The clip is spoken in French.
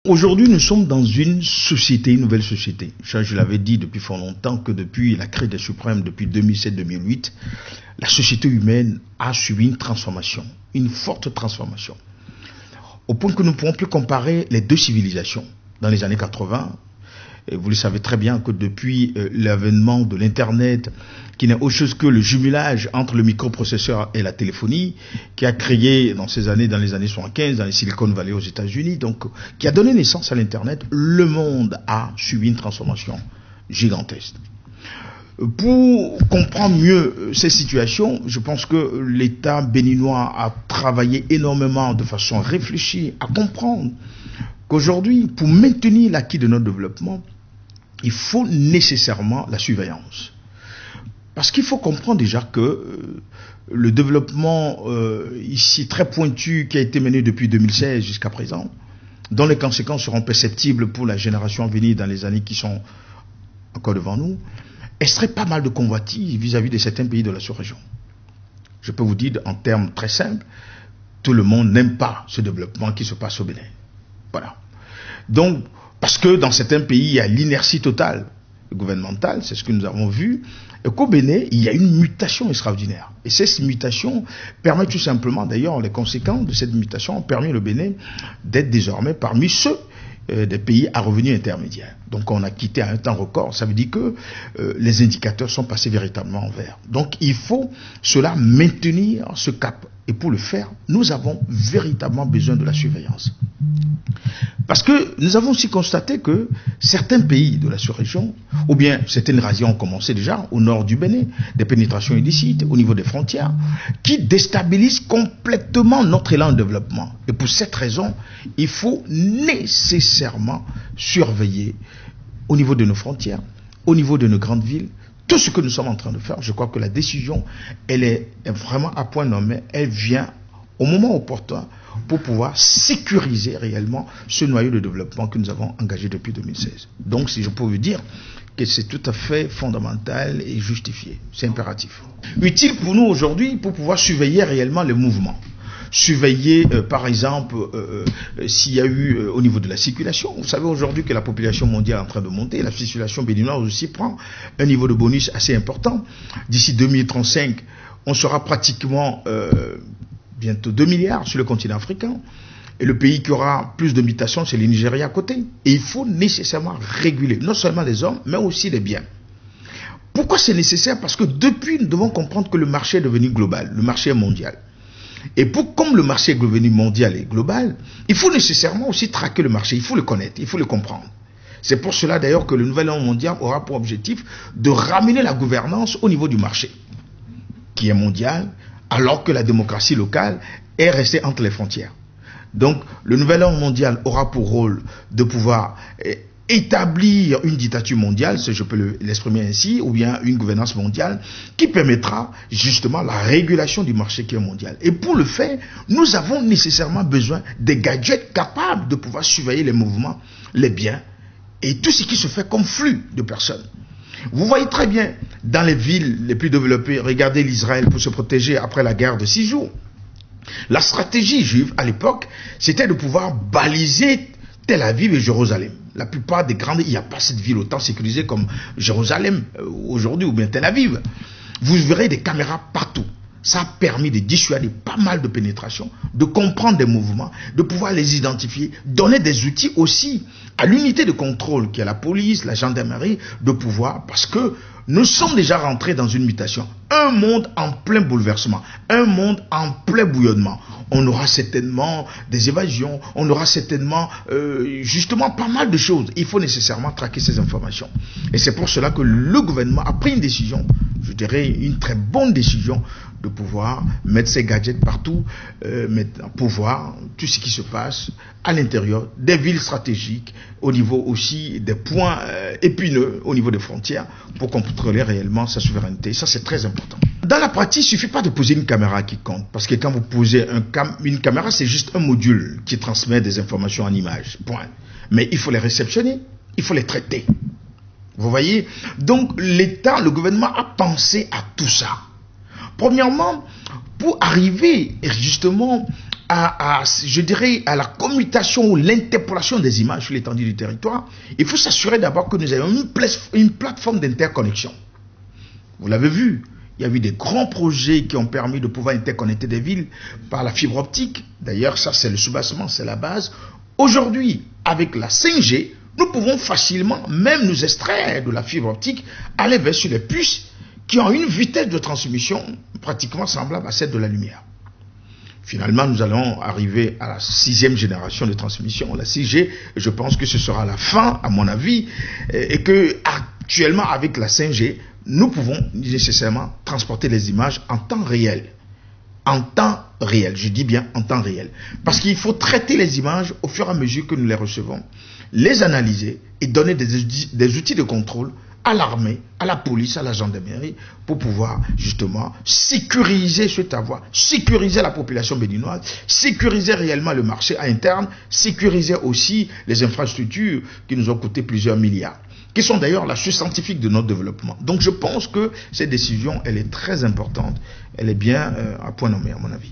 Aujourd'hui, nous sommes dans une société, une nouvelle société. Je l'avais dit depuis fort longtemps que depuis la crise des suprêmes, depuis 2007-2008, la société humaine a subi une transformation, une forte transformation. Au point que nous ne pouvons plus comparer les deux civilisations. Dans les années 80, et vous le savez très bien que depuis l'avènement de l'Internet, qui n'est autre chose que le jumelage entre le microprocesseur et la téléphonie, qui a créé dans les années 75, dans les Silicon Valley aux États-Unis, donc qui a donné naissance à l'Internet, le monde a subi une transformation gigantesque. Pour comprendre mieux ces situations, je pense que l'État béninois a travaillé énormément de façon réfléchie à comprendre qu'aujourd'hui, pour maintenir l'acquis de notre développement, il faut nécessairement la surveillance. Parce qu'il faut comprendre déjà que le développement ici très pointu qui a été mené depuis 2016 jusqu'à présent, dont les conséquences seront perceptibles pour la génération à venir dans les années qui sont encore devant nous, extrait pas mal de convoitises vis-à-vis de certains pays de la sous-région. Je peux vous dire en termes très simples, tout le monde n'aime pas ce développement qui se passe au Bénin. Voilà. Donc, parce que dans certains pays, il y a l'inertie totale gouvernementale, c'est ce que nous avons vu, et qu'au Bénin, il y a une mutation extraordinaire. Et cette mutation permet tout simplement, d'ailleurs, les conséquences de cette mutation ont permis au Bénin d'être désormais parmi ceux des pays à revenus intermédiaires. Donc on a quitté à un temps record, ça veut dire que les indicateurs sont passés véritablement en vert. Donc il faut cela maintenir ce cap. Et pour le faire, nous avons véritablement besoin de la surveillance. Parce que nous avons aussi constaté que certains pays de la sous-région, ou bien certaines régions ont commencé déjà au nord du Bénin, des pénétrations illicites au niveau des frontières, qui déstabilisent complètement notre élan de développement. Et pour cette raison, il faut nécessairement surveiller au niveau de nos frontières, au niveau de nos grandes villes, tout ce que nous sommes en train de faire. Je crois que la décision, elle est vraiment à point nommé, elle vient au moment opportun pour pouvoir sécuriser réellement ce noyau de développement que nous avons engagé depuis 2016. Donc, si je peux vous dire que c'est tout à fait fondamental et justifié, c'est impératif. Utile pour nous aujourd'hui pour pouvoir surveiller réellement les mouvements. Surveiller, par exemple, s'il y a eu au niveau de la circulation. Vous savez aujourd'hui que la population mondiale est en train de monter. La circulation béninoise aussi prend un niveau de bonus assez important. D'ici 2035, on sera pratiquement bientôt 2 milliards sur le continent africain. Et le pays qui aura plus de mutations, c'est le Nigeria à côté. Et il faut nécessairement réguler, non seulement les hommes, mais aussi les biens. Pourquoi c'est nécessaire? Parce que depuis, nous devons comprendre que le marché est devenu global, le marché est mondial. Et comme le marché est devenu mondial et global, il faut nécessairement aussi traquer le marché, il faut le connaître, il faut le comprendre. C'est pour cela d'ailleurs que le nouvel ordre mondial aura pour objectif de ramener la gouvernance au niveau du marché, qui est mondial, alors que la démocratie locale est restée entre les frontières. Donc le nouvel ordre mondial aura pour rôle de pouvoir établir une dictature mondiale, si je peux l'exprimer ainsi, ou bien une gouvernance mondiale qui permettra justement la régulation du marché qui est mondial. Et pour le faire, nous avons nécessairement besoin des gadgets capables de pouvoir surveiller les mouvements, les biens et tout ce qui se fait comme flux de personnes. Vous voyez très bien, dans les villes les plus développées, regardez l'Israël pour se protéger après la guerre de 6 jours. La stratégie juive à l'époque, c'était de pouvoir baliser Tel Aviv et Jérusalem. La plupart des grandes, il n'y a pas cette ville autant sécurisée comme Jérusalem aujourd'hui ou bien Tel Aviv. Vous verrez des caméras partout. Ça a permis de dissuader pas mal de pénétrations, de comprendre des mouvements, de pouvoir les identifier, donner des outils aussi à l'unité de contrôle qui est la police, la gendarmerie, de pouvoir, parce que nous sommes déjà rentrés dans une mutation. Un monde en plein bouleversement, un monde en plein bouillonnement. On aura certainement des évasions, on aura certainement justement pas mal de choses. Il faut nécessairement traquer ces informations. Et c'est pour cela que le gouvernement a pris une décision, je dirais une très bonne décision, de pouvoir mettre ces gadgets partout, pour voir tout ce qui se passe à l'intérieur des villes stratégiques, au niveau aussi des points épineux, au niveau des frontières, pour contrôler réellement sa souveraineté. Ça, c'est très important. Dans la pratique, il ne suffit pas de poser une caméra qui compte, parce que quand vous posez une caméra, c'est juste un module qui transmet des informations en images, point. Mais il faut les réceptionner, il faut les traiter. Vous voyez? Donc, l'État, le gouvernement a pensé à tout ça. Premièrement, pour arriver justement je dirais, à la commutation ou l'interpolation des images sur l'étendue du territoire, il faut s'assurer d'abord que nous ayons une plateforme d'interconnexion. Vous l'avez vu, il y a eu des grands projets qui ont permis de pouvoir interconnecter des villes par la fibre optique. D'ailleurs, ça c'est le soubassement, c'est la base. Aujourd'hui, avec la 5G, nous pouvons facilement même nous extraire de la fibre optique, aller vers sur les puces qui ont une vitesse de transmission pratiquement semblable à celle de la lumière. Finalement, nous allons arriver à la 6e génération de transmission, la 6G. Je pense que ce sera la fin, à mon avis, et que actuellement, avec la 5G, nous pouvons nécessairement transporter les images en temps réel. En temps réel, je dis bien en temps réel. Parce qu'il faut traiter les images au fur et à mesure que nous les recevons, les analyser et donner des outils de contrôle à l'armée, à la police, à la gendarmerie, pour pouvoir justement sécuriser ce avoir, sécuriser la population béninoise, sécuriser réellement le marché interne, sécuriser aussi les infrastructures qui nous ont coûté plusieurs milliards, qui sont d'ailleurs la source scientifique de notre développement. Donc je pense que cette décision, elle est très importante, elle est bien à point nommé à mon avis.